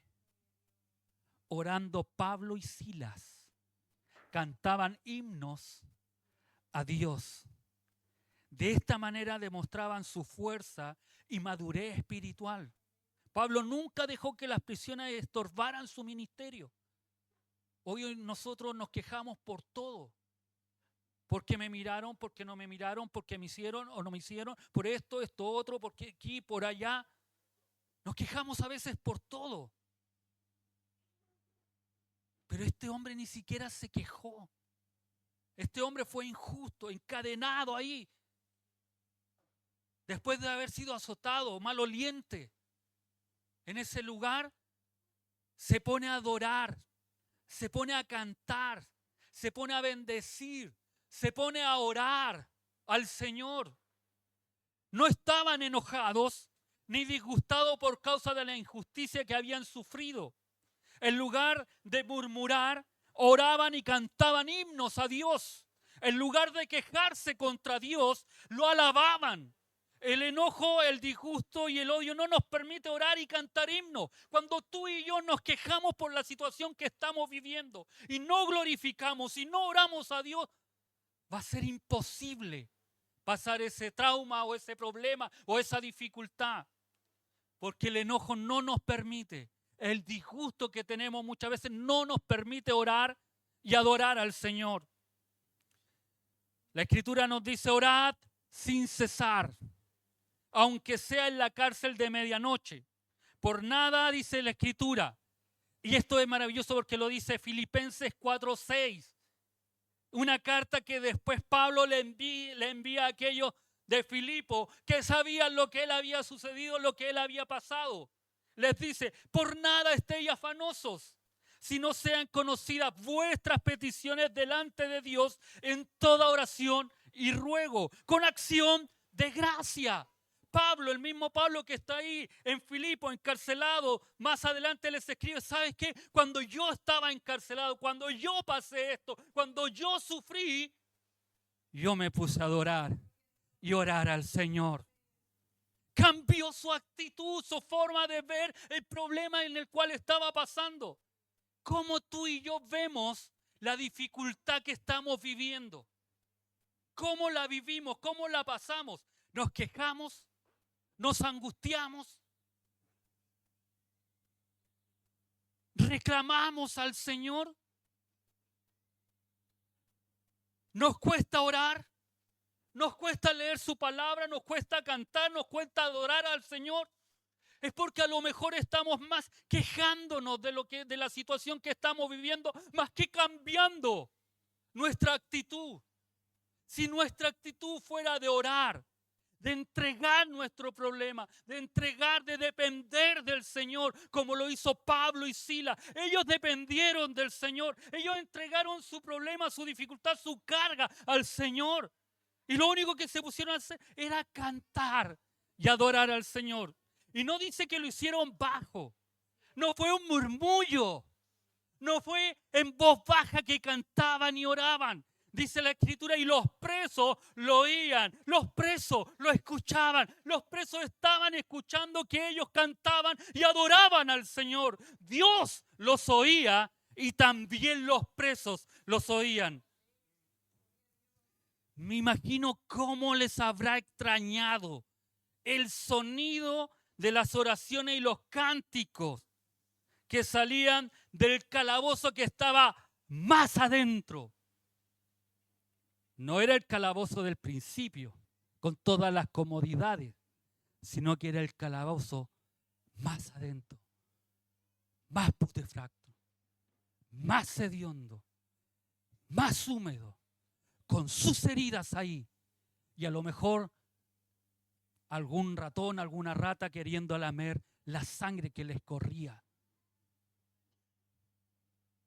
orando Pablo y Silas, cantaban himnos a Dios. De esta manera demostraban su fuerza y madurez espiritual. Pablo nunca dejó que las prisiones estorbaran su ministerio. Hoy nosotros nos quejamos por todo. Porque me miraron, porque no me miraron, porque me hicieron o no me hicieron, por esto, esto, otro, porque aquí, por allá. Nos quejamos a veces por todo. Pero este hombre ni siquiera se quejó. Este hombre fue injusto, encadenado ahí. Después de haber sido azotado, maloliente. En ese lugar se pone a adorar, se pone a cantar, se pone a bendecir, se pone a orar al Señor. No estaban enojados ni disgustados por causa de la injusticia que habían sufrido. En lugar de murmurar, oraban y cantaban himnos a Dios. En lugar de quejarse contra Dios, lo alababan. El enojo, el disgusto y el odio no nos permite orar y cantar himnos. Cuando tú y yo nos quejamos por la situación que estamos viviendo y no glorificamos y no oramos a Dios, va a ser imposible pasar ese trauma o ese problema o esa dificultad. Porque el enojo no nos permite. El disgusto que tenemos muchas veces no nos permite orar y adorar al Señor. La Escritura nos dice, orad sin cesar, aunque sea en la cárcel de medianoche. Por nada, dice la Escritura. Y esto es maravilloso porque lo dice Filipenses 4:6. Una carta que después Pablo le envía a aquellos de Filipo que sabían lo que él había sucedido, lo que él había pasado. Les dice, por nada estéis afanosos, sino sean conocidas vuestras peticiones delante de Dios en toda oración y ruego, con acción de gracia. Pablo, el mismo Pablo que está ahí en Filipo, encarcelado, más adelante les escribe, ¿sabes qué? Cuando yo estaba encarcelado, cuando yo pasé esto, cuando yo sufrí, yo me puse a adorar y orar al Señor. Cambió su actitud, su forma de ver el problema en el cual estaba pasando. ¿Cómo tú y yo vemos la dificultad que estamos viviendo? ¿Cómo la vivimos? ¿Cómo la pasamos? ¿Nos quejamos? ¿Nos angustiamos? ¿Reclamamos al Señor? ¿Nos cuesta orar? ¿Nos cuesta leer su palabra? ¿Nos cuesta cantar? ¿Nos cuesta adorar al Señor? Es porque a lo mejor estamos más quejándonos de la situación que estamos viviendo, más que cambiando nuestra actitud. Si nuestra actitud fuera de orar, de entregar nuestro problema, de entregar, de depender del Señor, como lo hizo Pablo y Silas. Ellos dependieron del Señor. Ellos entregaron su problema, su dificultad, su carga al Señor. Y lo único que se pusieron a hacer era cantar y adorar al Señor. Y no dice que lo hicieron bajo. No fue un murmullo. No fue en voz baja que cantaban y oraban. Dice la Escritura, y los presos lo oían, los presos lo escuchaban, los presos estaban escuchando que ellos cantaban y adoraban al Señor. Dios los oía y también los presos los oían. Me imagino cómo les habrá extrañado el sonido de las oraciones y los cánticos que salían del calabozo que estaba más adentro. No era el calabozo del principio, con todas las comodidades, sino que era el calabozo más adentro, más putefacto, más hediondo, más húmedo, con sus heridas ahí. Y a lo mejor algún ratón, alguna rata queriendo lamer la sangre que les corría.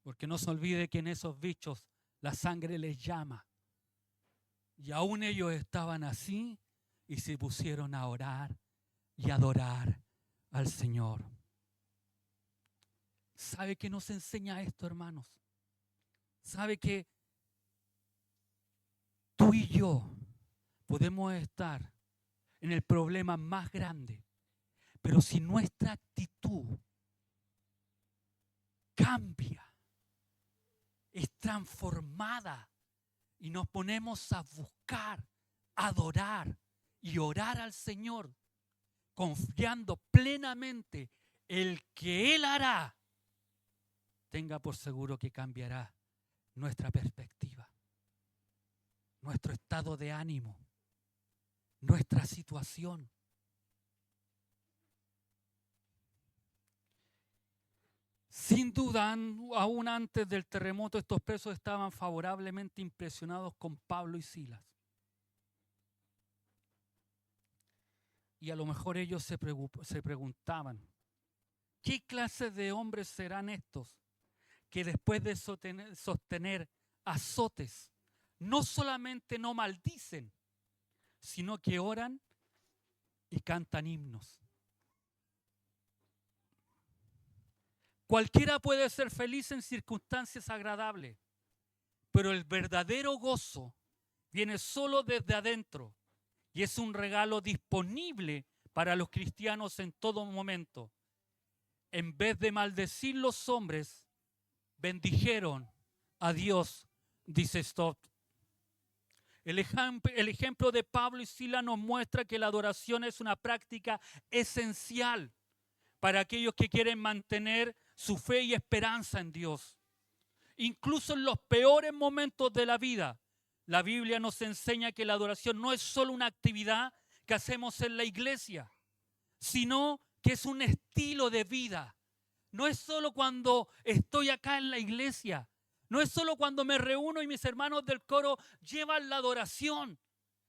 Porque no se olvide que en esos bichos la sangre les llama. Y aún ellos estaban así y se pusieron a orar y adorar al Señor. ¿Sabe qué nos enseña esto, hermanos? ¿Sabe que tú y yo podemos estar en el problema más grande, pero si nuestra actitud cambia, es transformada y nos ponemos a buscar, adorar y orar al Señor, confiando plenamente el que Él hará, tenga por seguro que cambiará nuestra perspectiva, nuestro estado de ánimo, nuestra situación. Sin duda, aún antes del terremoto, estos presos estaban favorablemente impresionados con Pablo y Silas. Y a lo mejor ellos se preguntaban, ¿qué clase de hombres serán estos que después de sostener azotes, no solamente no maldicen, sino que oran y cantan himnos? Cualquiera puede ser feliz en circunstancias agradables, pero el verdadero gozo viene solo desde adentro y es un regalo disponible para los cristianos en todo momento. En vez de maldecir los hombres, bendijeron a Dios, dice Stott. El ejemplo de Pablo y Silas nos muestra que la adoración es una práctica esencial para aquellos que quieren mantener su fe y esperanza en Dios. Incluso en los peores momentos de la vida, la Biblia nos enseña que la adoración no es solo una actividad que hacemos en la iglesia, sino que es un estilo de vida. No es solo cuando estoy acá en la iglesia, no es solo cuando me reúno y mis hermanos del coro llevan la adoración.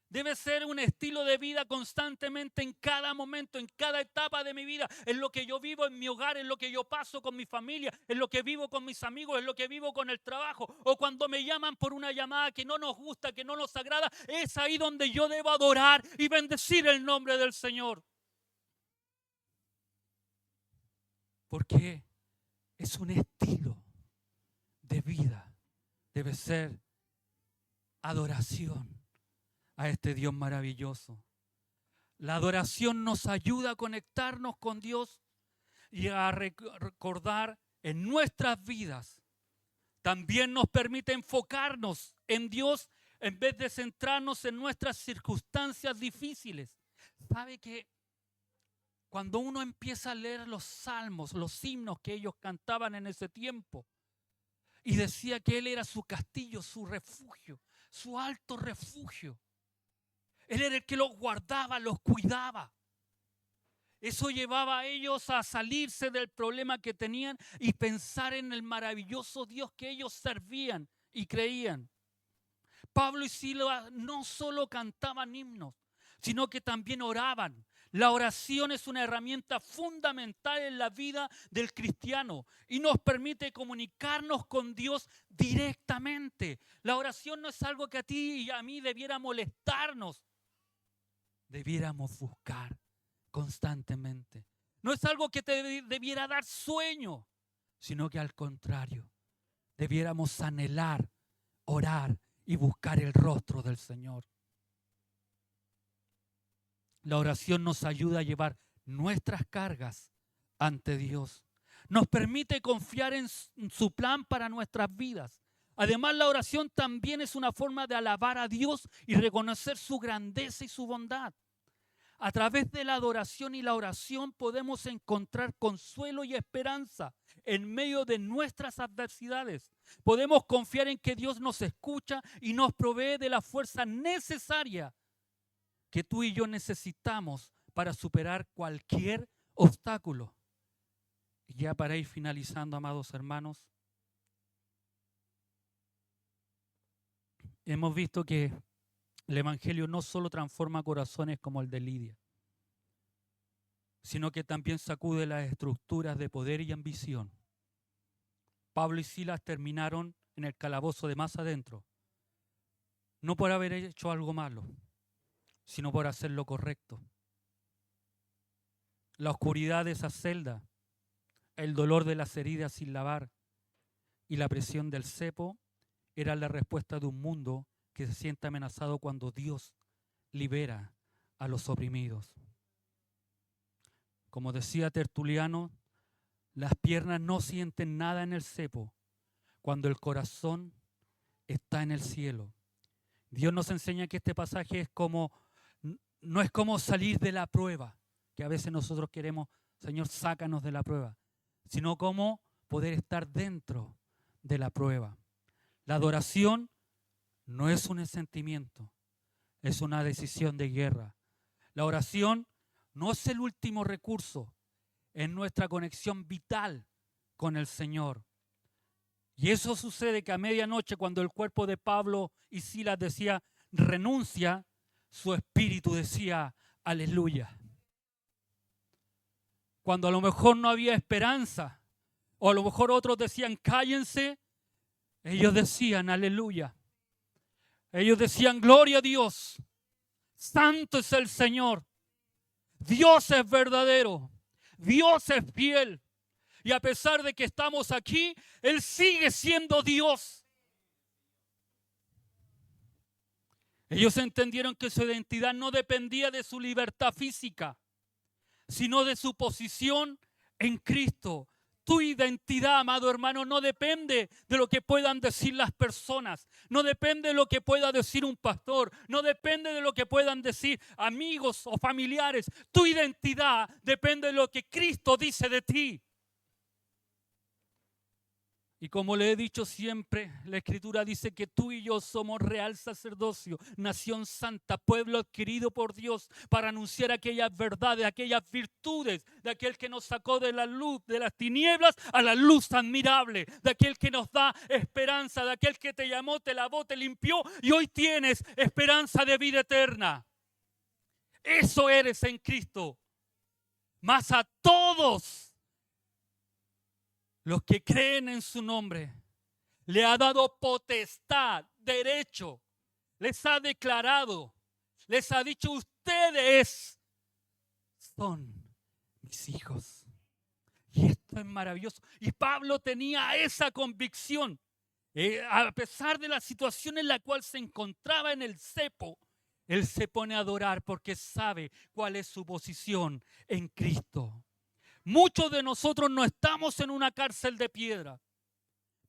Debe ser un estilo de vida constantemente en cada momento, en cada etapa de mi vida, en lo que yo vivo en mi hogar, en lo que yo paso con mi familia, en lo que vivo con mis amigos, en lo que vivo con el trabajo, o cuando me llaman por una llamada que no nos gusta, que no nos agrada. Es ahí donde yo debo adorar y bendecir el nombre del Señor. Porque es un estilo de vida. Debe ser adoración a este Dios maravilloso. La adoración nos ayuda a conectarnos con Dios y a recordar en nuestras vidas. También nos permite enfocarnos en Dios en vez de centrarnos en nuestras circunstancias difíciles. ¿Sabe que cuando uno empieza a leer los salmos, los himnos que ellos cantaban en ese tiempo, y decía que Él era su castillo, su refugio, su alto refugio? Él era el que los guardaba, los cuidaba. Eso llevaba a ellos a salirse del problema que tenían y pensar en el maravilloso Dios que ellos servían y creían. Pablo y Silas no solo cantaban himnos, sino que también oraban. La oración es una herramienta fundamental en la vida del cristiano y nos permite comunicarnos con Dios directamente. La oración no es algo que a ti y a mí debiera molestarnos. Debiéramos buscar constantemente. No es algo que te debiera dar sueño, sino que al contrario, debiéramos anhelar, orar y buscar el rostro del Señor. La oración nos ayuda a llevar nuestras cargas ante Dios. Nos permite confiar en su plan para nuestras vidas. Además, la oración también es una forma de alabar a Dios y reconocer su grandeza y su bondad. A través de la adoración y la oración podemos encontrar consuelo y esperanza en medio de nuestras adversidades. Podemos confiar en que Dios nos escucha y nos provee de la fuerza necesaria que tú y yo necesitamos para superar cualquier obstáculo. Y ya para ir finalizando, amados hermanos, hemos visto que el Evangelio no solo transforma corazones como el de Lidia, sino que también sacude las estructuras de poder y ambición. Pablo y Silas terminaron en el calabozo de más adentro, no por haber hecho algo malo, sino por hacer lo correcto. La oscuridad de esa celda, el dolor de las heridas sin lavar y la presión del cepo era la respuesta de un mundo que se siente amenazado cuando Dios libera a los oprimidos. Como decía Tertuliano, las piernas no sienten nada en el cepo cuando el corazón está en el cielo. Dios nos enseña que este pasaje es como, no es como salir de la prueba, que a veces nosotros queremos, Señor, sácanos de la prueba, sino como poder estar dentro de la prueba. La adoración no es un sentimiento, es una decisión de guerra. La oración no es el último recurso, es nuestra conexión vital con el Señor. Y eso sucede que a medianoche, cuando el cuerpo de Pablo y Silas decía renuncia, su espíritu decía aleluya. Cuando a lo mejor no había esperanza, o a lo mejor otros decían cállense, ellos decían aleluya. Ellos decían gloria a Dios, santo es el Señor, Dios es verdadero, Dios es fiel. Y a pesar de que estamos aquí, Él sigue siendo Dios. Ellos entendieron que su identidad no dependía de su libertad física, sino de su posición en Cristo. Tu identidad, amado hermano, no depende de lo que puedan decir las personas, no depende de lo que pueda decir un pastor, no depende de lo que puedan decir amigos o familiares. Tu identidad depende de lo que Cristo dice de ti. Y como le he dicho siempre, la Escritura dice que tú y yo somos real sacerdocio, nación santa, pueblo adquirido por Dios para anunciar aquellas verdades, aquellas virtudes de aquel que nos sacó de la luz, de las tinieblas a la luz admirable, de aquel que nos da esperanza, de aquel que te llamó, te lavó, te limpió y hoy tienes esperanza de vida eterna. Eso eres en Cristo. Mas a todos los que creen en su nombre, le ha dado potestad, derecho, les ha declarado, les ha dicho, ustedes son mis hijos. Y esto es maravilloso. Y Pablo tenía esa convicción, a pesar de la situación en la cual se encontraba en el cepo, él se pone a adorar porque sabe cuál es su posición en Cristo. Muchos de nosotros no estamos en una cárcel de piedra,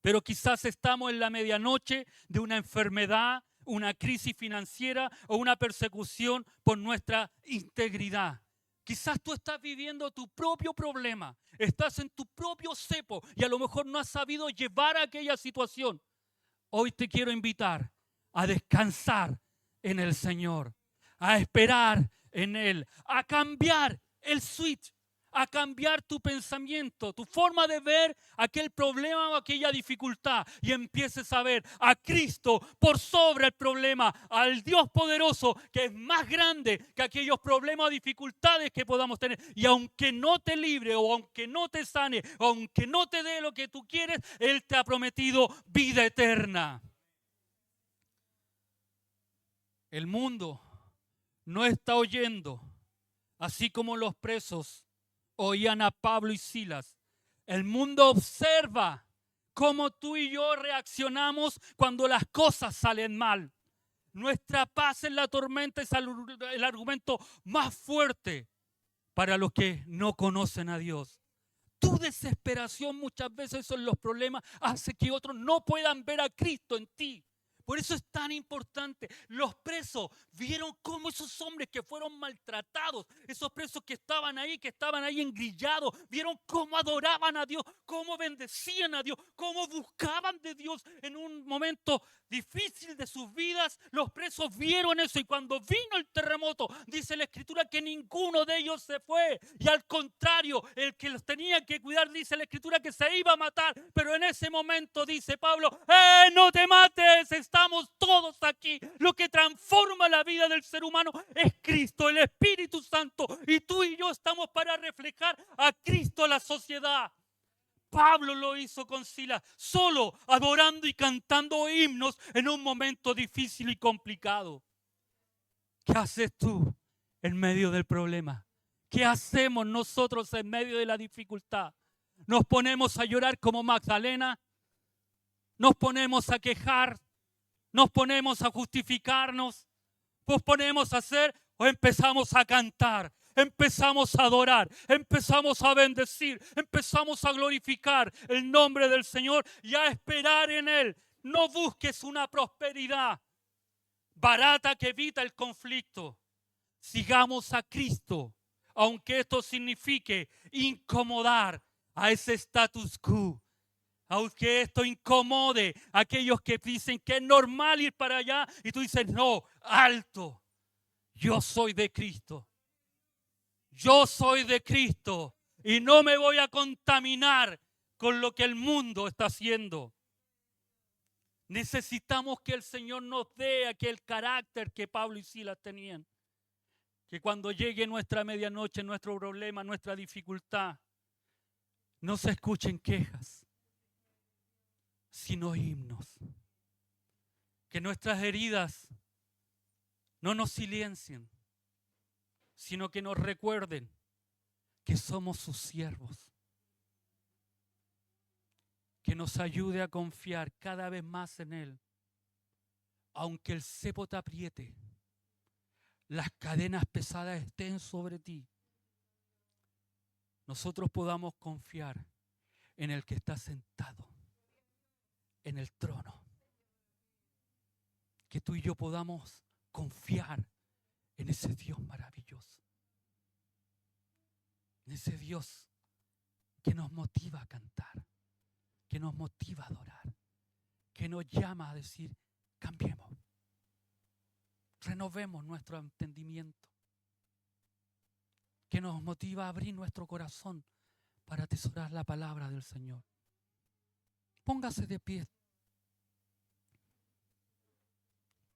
pero quizás estamos en la medianoche de una enfermedad, una crisis financiera o una persecución por nuestra integridad. Quizás tú estás viviendo tu propio problema, estás en tu propio cepo y a lo mejor no has sabido llevar aquella situación. Hoy te quiero invitar a descansar en el Señor, a esperar en Él, a cambiar el switch, a cambiar tu pensamiento, tu forma de ver aquel problema o aquella dificultad y empieces a ver a Cristo por sobre el problema, al Dios poderoso que es más grande que aquellos problemas o dificultades que podamos tener. Y aunque no te libre o aunque no te sane o aunque no te dé lo que tú quieres, Él te ha prometido vida eterna. El mundo no está oyendo, así como los presos oían a Pablo y Silas. El mundo observa cómo tú y yo reaccionamos cuando las cosas salen mal. Nuestra paz en la tormenta es el argumento más fuerte para los que no conocen a Dios. Tu desesperación muchas veces en los problemas hace que otros no puedan ver a Cristo en ti. Por eso es tan importante. Los presos vieron cómo esos hombres que fueron maltratados, esos presos que estaban ahí engrillados, vieron cómo adoraban a Dios, cómo bendecían a Dios, cómo buscaban de Dios en un momento difícil de sus vidas. Los presos vieron eso y cuando vino el terremoto, dice la Escritura que ninguno de ellos se fue. Y al contrario, el que los tenía que cuidar, dice la Escritura que se iba a matar. Pero en ese momento dice Pablo, no te mates, está estamos todos aquí. Lo que transforma la vida del ser humano es Cristo, el Espíritu Santo. Y tú y yo estamos para reflejar a Cristo a la sociedad. Pablo lo hizo con Silas, solo adorando y cantando himnos en un momento difícil y complicado. ¿Qué haces tú en medio del problema? ¿Qué hacemos nosotros en medio de la dificultad? ¿Nos ponemos a llorar como Magdalena? ¿Nos ponemos a quejar? ¿Nos ponemos a justificarnos? ¿Nos ponemos a hacer o empezamos a cantar? Empezamos a adorar, empezamos a bendecir, empezamos a glorificar el nombre del Señor y a esperar en Él. No busques una prosperidad barata que evita el conflicto. Sigamos a Cristo, aunque esto signifique incomodar a ese status quo. Aunque esto incomode a aquellos que dicen que es normal ir para allá y tú dices, no, alto, yo soy de Cristo. Yo soy de Cristo y no me voy a contaminar con lo que el mundo está haciendo. Necesitamos que el Señor nos dé aquel carácter que Pablo y Silas tenían. Que cuando llegue nuestra medianoche, nuestro problema, nuestra dificultad, no se escuchen quejas, sino himnos. Que nuestras heridas no nos silencien, sino que nos recuerden que somos sus siervos. Que nos ayude a confiar cada vez más en Él. Aunque el cepo te apriete, las cadenas pesadas estén sobre ti, nosotros podamos confiar en el que está sentado en el trono. Que tú y yo podamos confiar en ese Dios maravilloso. En ese Dios que nos motiva a cantar, que nos motiva a adorar, que nos llama a decir, cambiemos, renovemos nuestro entendimiento, que nos motiva a abrir nuestro corazón para atesorar la palabra del Señor. Póngase de pie.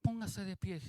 Póngase de pie.